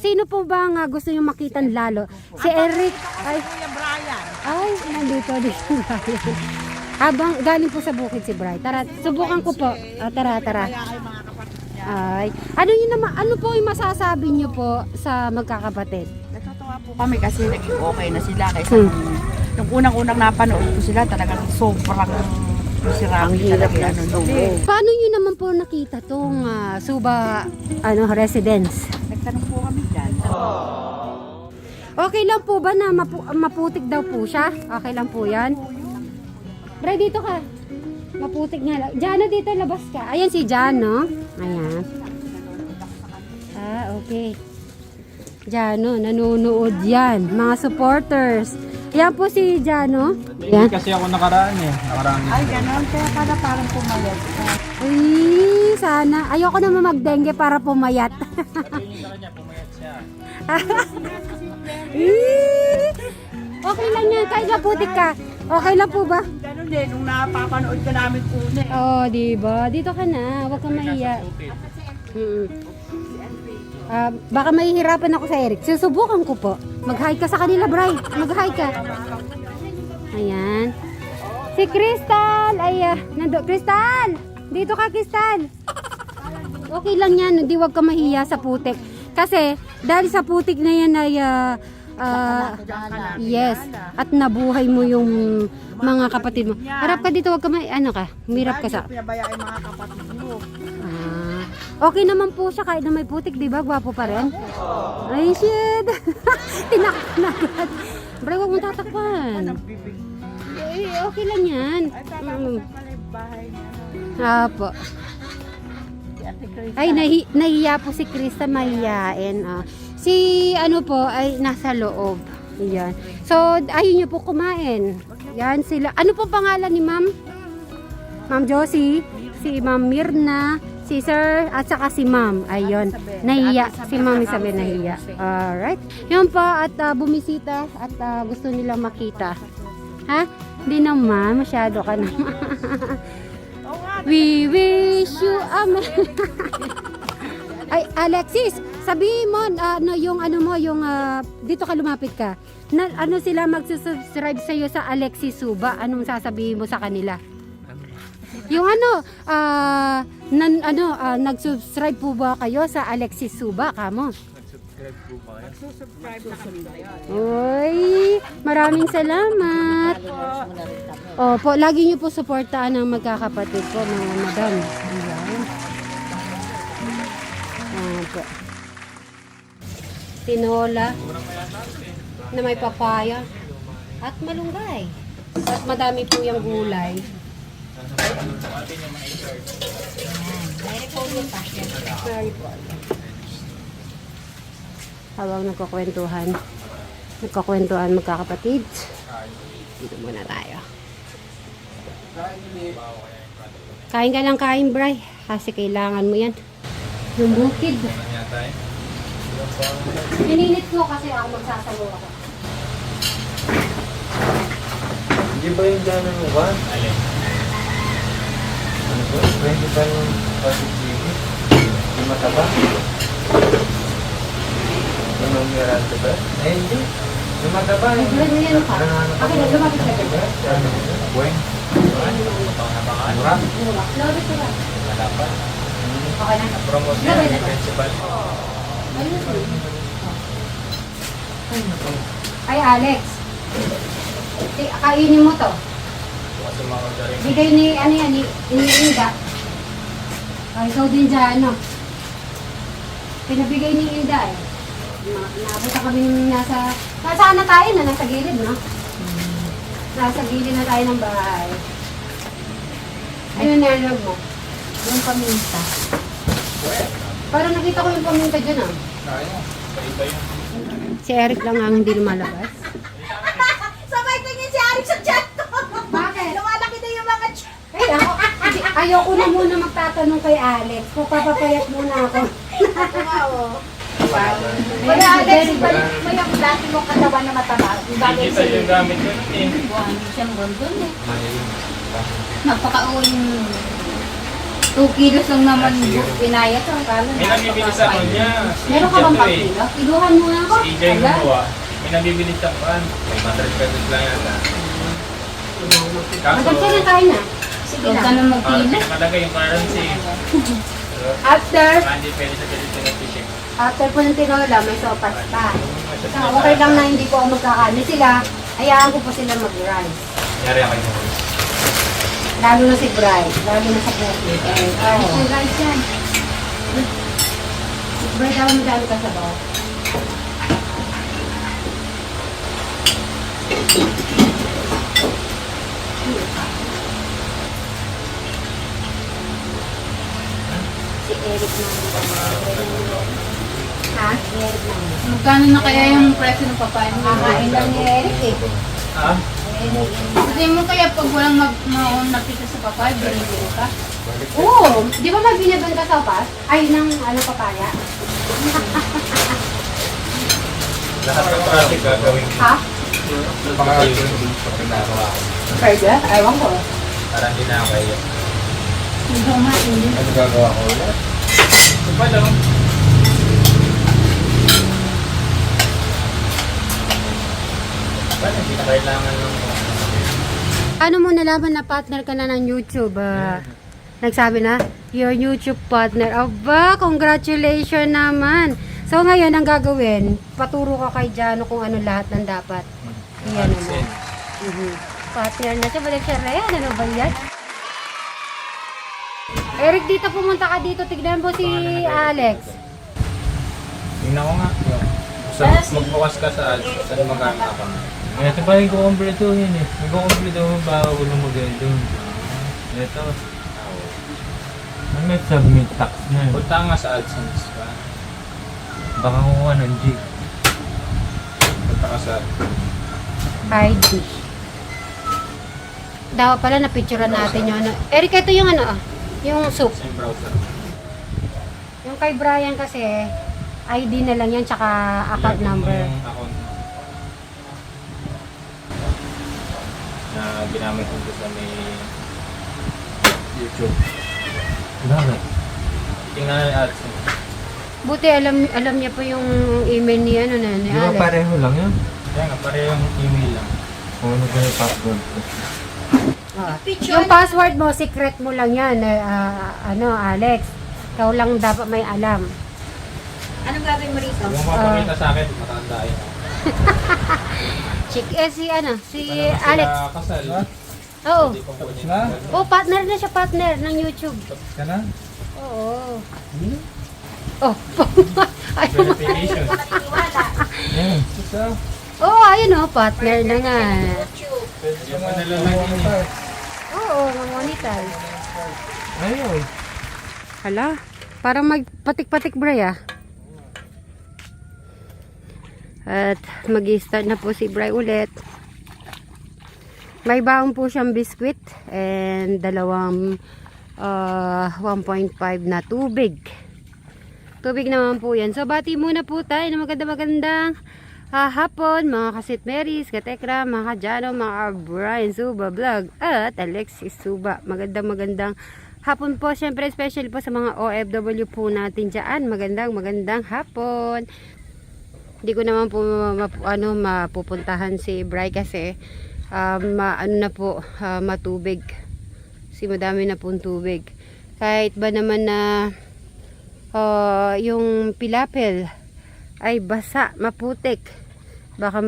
sino po ba nga gusto yung makita lalo? Si Eric. Ay, Kuya Brian. ay, nandito din si Brian. Habang galing po sa bukid si Brian. Tara, subukan ko po. Tara. Kaya ay mga kapatid niya. Ay, ano po yung masasabi niyo po sa magkakapatid? Natutuwa po kami kasi naging okay na sila kaysa nung unang-unang napanood ko sila talagang sobrang sirami talaga yung ano nung. Paano niyo naman po nakita tong Suba residence? Nagtanong po kami dyan. Okay lang po ba na maputik daw po siya? Okay lang po yan? Bray, dito ka. Maputik nga lang. Jano, dito labas ka. Ayan si Jano. Ayan. Okay. Jano, nanonood yan. Mga supporters. Yan po si Jano. Yan. Kasi ako nakaraan eh. Ay, gano'n. Kaya pala parang pumalit. Uy, sana. Ayoko naman magdengue para pumayat. Pumayat siya. Okay lang yan. Kahit maputik ka. Okay lang po ba? Gano'n din, nung napapanood ka namin una eh. Oh, diba? Dito ka na. Huwag kang mahiya. Baka mahihirapan ako sa Eric. Susubukan ko po. Mag-hi ka sa kanila, Bray. Mag-hi ka. Ayan. Si Crystal. Ay, Crystal! Dito ka, Crystal. Okay lang yan. Hindi, huwag ka mahiya sa putik. Kasi, dahil sa putik na yan ay yes, at nabuhay mo yung mga kapatid mo. Harap ka dito, wag ka humirap ka sa. Pinabayaan mga kapatid mo. Okay naman po siya kahit na may putik, di ba? Gwapo pa rin. Ay, shit. Tinakpan na agad. Bro, wag mong tatakpan. Okay lang yan. Ay, pala yung bahay niya. Apo. Ay, nahiya po si Krista, mahiyain. Si po ay nasa loob. Yan. So, ayun niyo po kumain. Yan sila. Ano po pangalan ni Ma'am? Ma'am Josie, si Ma'am Mirna, si Sir, at saka si Ma'am. Ayun. Nahiya. Si Ma'am Isabel nahiya. Alright. Yun po, at bumisita at gusto nilang makita. Ha? Hindi naman. Masyado ka naman. We wish you a Ay, Alexis, sabihin mo yung dito ka lumapit ka. Na, sila magsusubscribe sa iyo sa Alexis Suba? Anong sasabihin mo sa kanila? Yung nag-subscribe po ba kayo sa Alexis Suba, kamo? Nag-subscribe po ba kayo? Subscribe na kami. Uy, maraming salamat. Opo, lagi niyo po suportahan ang magkakapatid ko, mga madam. Ayan. Opo. Tinola na may papaya at malunggay. At madami po yung gulay. Very po. Habang nagkakwentuhan magkakapatid. Dito muna tayo. Kain ka lang kain, Bray. Kasi kailangan mo yan. Yung bukid. Pininit ko kasi ako magsasago ako. Hindi ba yung gano'n mo ba? Alin? Ano po? Hindi ba yung pasig-sigit? Yung mataba? Yung numerante ba? Eh, hindi. Yung mataba. Nagbulan mo yan pa. Akin na, lumapit ka dyan. Buweng? Mura? Lumapit ka ba? Wala pa. Okay na. Promote yan yung principal. Ay, Alex. Kainin mo to. Kasi mga orderin. Bigay ni, Inda. Ay, ikaw din dyan, Pinabigay ni Inda, eh. Naabot na kami nasaan na tayo na? Nasa gilid, no? Nasa gilid na tayo ng bahay. Ayun, nalog mo. Yung paminta. Parang nakita ko yung paminta dyan, Kaya. Iba yun. Si Eric lang ang hindi lumalabas. Sabay tingin si Arik sa chat ko. Bakit? Lumalaki na yung mga chat. Ay, ayoko na muna magtatanong kay Alex. Papapayat muna ako. Kaya Alex, may ang dati mong katawan na mataba. Hindi tayo yung gamit ko eh. Hindi siyang gondon eh. Mali. Napaka-uling 2 kilos lang naman pinayat ang kalan. May nabibili sa kanya. Meron ka bang pagkilo? Kiluhan mo nga ako. Si EJ gumawa. May nabibili sa kan. May 100 pesos lang yata. Kaso, Magkakita na tayo na. Sige Huwag na. ka na magpili. malagay yung currency. After, Hindi pwede sa Filipino fishing. after po ng tinola, may sopas pa. So, okay lang na hindi po ako magkakanin sila. Hayaan ko po sila mag-rice. Yari ako yung Lalo na si Bryce. Lalo na sa coffee. Ay, guys, yan. Bryce, ako magkano ka sa bawa? Si Eric na. Ha? Eric na. Magkano na kaya yung presyo ng papaya mo? Kakain lang ni Eric eh. Ha? Kasi mo kaya pag walang nakita sa papaya, binibili ka? Oo! Di ba may binibenta sa pas? Ay, ng ano papaya? Lahat ng project gagawin ko. Ha? Pangalit yung ginagawa ko. Pwede? Ewan ko. Parang hindi na ako kaya. Hindi ko hindi. Ano gagawa ko ulit? Ito pa lang. Ba't hindi na kailangan ng Ano mo nalaman na partner ka na ng YouTube? Nagsabi na, your YouTube partner. Aba, congratulations naman. So ngayon, ang gagawin, paturo ka kay Jano kung ano lahat ng dapat. Iyan mo. Partner na siya. Balik siya Ryan. Ano ba yan? Eric, dito pumunta ka dito. Tignan mo si Alex. Tingnan ko nga. Basta magbukas ka sa ads, saan magkano ako. Ito pa yung kukompletohin eh. Nagkukomplito mo ba ako lang mag-end doon? Ito. Ano may submit tax na yun? Punta nga sa AdSense ba? Baka kukuha ng G. Punta ka sa ID. Dapat pala na-picturean natin yung ano. Eric, ito yung ano, yung soup. same browser. Yung kay Brian kasi, ID na lang yan, tsaka account Ilagay mo number. yung account na ginamit ko sa may YouTube. Bakit? Tingnan na yung AdSense. Buti alam niya po yung email ni ano na ni Di ba Alex. pareho lang yun? Kaya nga, parehong email lang. Kung ano ba yung password ko? Ah. Yung password mo, secret mo lang yan, ano, Alex. Ikaw lang dapat may alam. Anong gagawin mo rito? Huwag mo mapakita sa akin, matandain. Si ano, si Paano na sila Alex. kasal? Oo. Hindi ko pwede. Na? Oh, partner na siya, partner ng YouTube. Ka na? Oo. Oh. Ayun. Verification. Yan. Isa. Oh, ayun oh, partner na nga. Yung panalalakin niya. Oo, mamonetize. Ayun. Hala, parang magpatik-patik Bray ah. At mag-start na po si Bray ulit. May baon po siyang biskwit and dalawang 1.5 na tubig. Tubig naman po yan. So bati muna po tayo ng magandang hapon mga kasit Marys, katekra, mga kajano, mga Brian Suba Vlog at Alexis Suba. Magandang hapon po. Siyempre special po sa mga OFW po natin dyan. Magandang hapon. Hindi ko naman po mapupuntahan si Bray kasi matubig. Si madami na pong tubig. Kahit ba naman na yung pilapil ay basa, maputik. Baka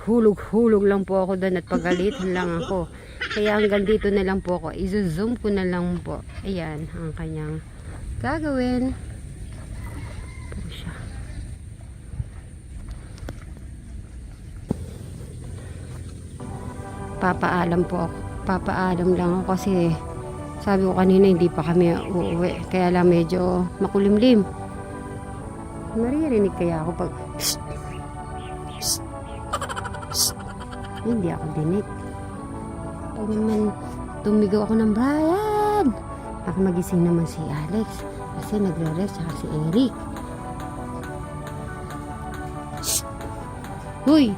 hulog-hulog lang po ako doon at pagalitan lang ako. Kaya hanggang dito na lang po ako. I-zoom ko na lang po. Ayan ang kanyang gagawin. Po siya. Papaalam po ako. Papaalam lang ako kasi sabi ko kanina hindi pa kami uuwi. Kaya lang medyo makulimlim. Maririnig kaya ako pag psst, psst, psst. Hindi ako dinig. Pag naman tumigaw ako ng Brian, baka magising naman si Alex kasi nagre-rest saka si Eric. Shh. Huy!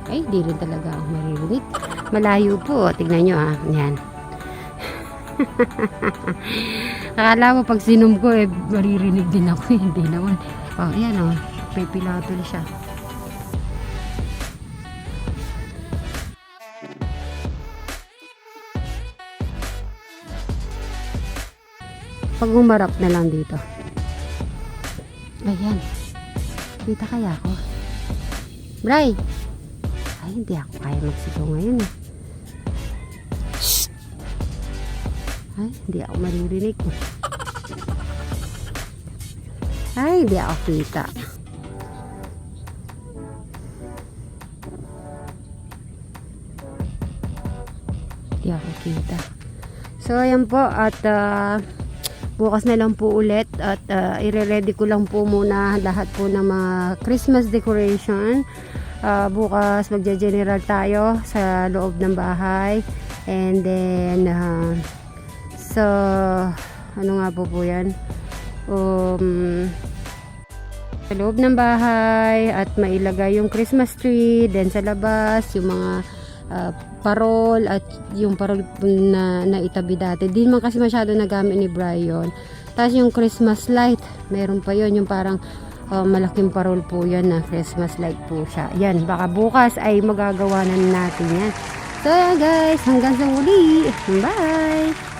Ay, di rin talaga ako maririnig. Malayo po. Tignan nyo ah. Yan. Akala mo pag sinom ko eh, maririnig din ako. Hindi naman. Oh, ayan oh. Pipilatol siya. Pag umarap na lang dito. Ayan. Kita kaya ako. Bray! Ay, hindi ako kaya magsigaw ngayon eh. Shh! Ay, hindi ako maririnig. Ay, hindi ako kita. Hindi ako kita. So, ayan po. At, bukas na lang po ulit. At, ire-ready ko lang po muna lahat po ng mga Christmas decoration. Bukas magja-general tayo sa loob ng bahay. And then, so, ano nga po yan? Sa loob ng bahay at mailagay yung Christmas tree, then sa labas yung mga parol at yung parol na naitabi dati. Di man kasi masyado nagamit ni Brian. Tapos yung Christmas light, meron pa yon yung parang malaking parol po yan na Christmas light po siya. Yan, baka bukas ay magagawa na natin yan. So guys, hanggang sa muli. Bye!